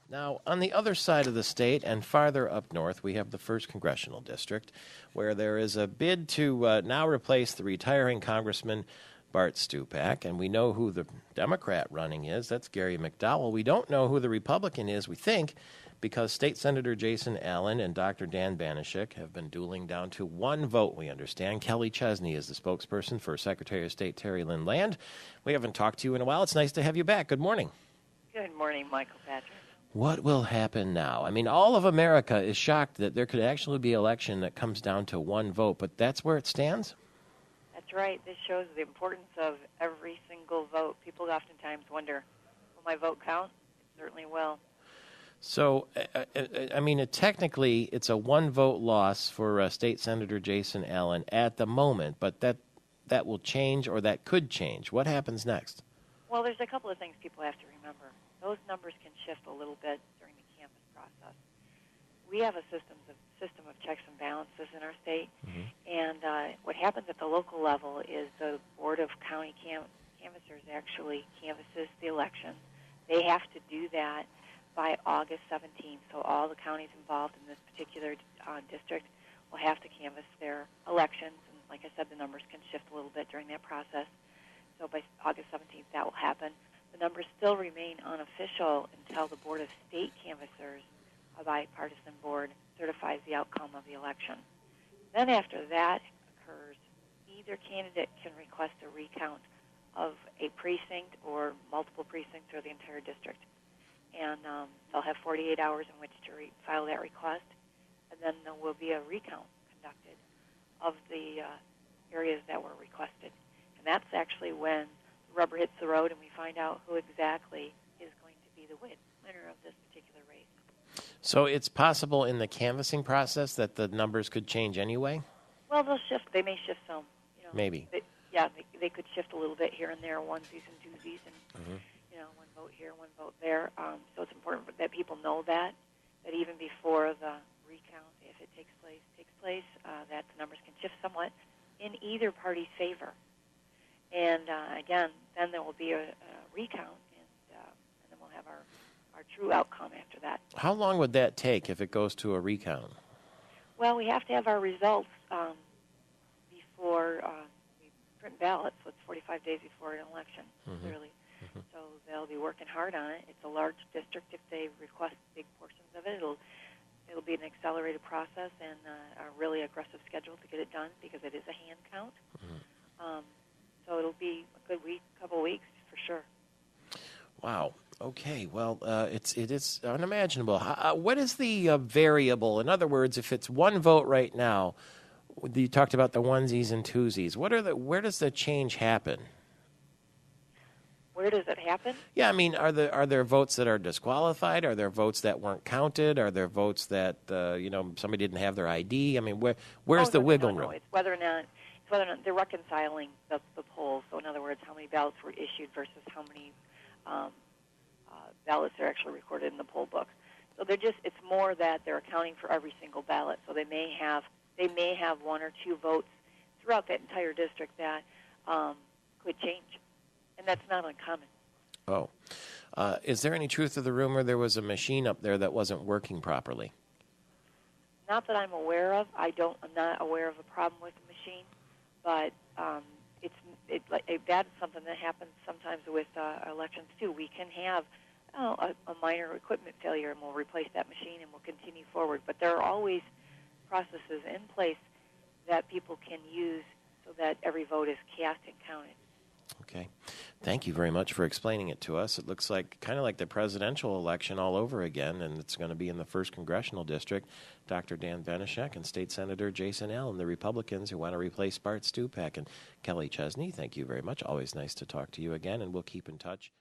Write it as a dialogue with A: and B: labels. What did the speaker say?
A: Now, on the other side of the state and farther up north, we have the 1st Congressional District, where there is a bid to now replace the retiring Congressman Bart Stupak, and we know who the Democrat running is. That's Gary McDowell. We don't know who the Republican is, we think, because State Senator Jason Allen and Dr. Dan Banashek have been dueling down to one vote, we understand. Kelly Chesney is the spokesperson for Secretary of State Terry Lynn Land. We haven't talked to you in a while. It's nice to have you back. Good morning.
B: Good morning, Michael Patrick.
A: What will happen now? I mean, all of America is shocked that there could actually be an election that comes down to one vote, but that's where it stands?
B: That's right. This shows the importance of every single vote. People oftentimes wonder, will my vote count? It certainly will.
A: So, I mean, technically, it's a one-vote loss for State Senator Jason Allen at the moment, but that will change, or that could change. What happens next?
B: Well, there's a couple of things people have to remember. Those numbers can shift a little bit during the canvass process. We have a system of checks and balances in our state, and what happens at the local level is the Board of County Canvassers actually canvasses the election. They have to do that by August 17th, so all the counties involved in this particular district will have to canvass their elections, and like I said, the numbers can shift a little bit during that process. So by August 17th, that will happen. The numbers still remain unofficial until the Board of State Canvassers, a bipartisan board, certifies the outcome of the election. Then after that occurs, either candidate can request a recount of a precinct or multiple precincts or the entire district. And they'll have 48 hours in which to file that request, and then there will be a recount conducted of the areas that were requested. And that's actually when the rubber hits the road and we find out who exactly is going to be the winner of this particular race.
A: So it's possible in the canvassing process that the numbers could change anyway?
B: Well, they'll shift. They may shift some.
A: Maybe.
B: They could shift a little bit here and there, onesies and twosies, and one vote here, one vote there. So it's important that people know that even before the recount, if it takes place, that the numbers can shift somewhat in either party's favor. And again, then there will be a recount, and then we'll have our true outcome after that.
A: How long would that take if it goes to a recount?
B: Well, we have to have our results before we print ballots, so it's 45 days before an election, clearly. So they'll be working hard on it. It's a large district. If they request big portions of it, it'll be an accelerated process and a really aggressive schedule to get it done because it is a hand count. So it'll be a good couple weeks for sure. Wow.
A: Okay. Well, it is unimaginable. What is the variable? In other words, if it's one vote right now, you talked about the onesies and twosies. Where does the change happen?
B: Where does it happen?
A: Yeah, I mean, are there votes that are disqualified? Are there votes that weren't counted? Are there votes that somebody didn't have their ID? I mean, where's the wiggle room?
B: It's whether or not they're reconciling the polls. So in other words, how many ballots were issued versus how many ballots are actually recorded in the poll book. So it's more that they're accounting for every single ballot. So they may have one or two votes throughout that entire district that could change. And that's not uncommon.
A: Oh. Is there any truth to the rumor there was a machine up there that wasn't working properly?
B: Not that I'm aware of. I'm not aware of a problem with the machine, but that's something that happens sometimes with elections too. We can have a minor equipment failure, and we'll replace that machine, and we'll continue forward. But there are always processes in place that people can use so that every vote is cast and counted.
A: Okay. Thank you very much for explaining it to us. It looks kind of like the presidential election all over again, and it's going to be in the 1st Congressional District. Dr. Dan Banashek and State Senator Jason Allen, the Republicans who want to replace Bart Stupak. And Kelly Chesney, thank you very much. Always nice to talk to you again, and we'll keep in touch.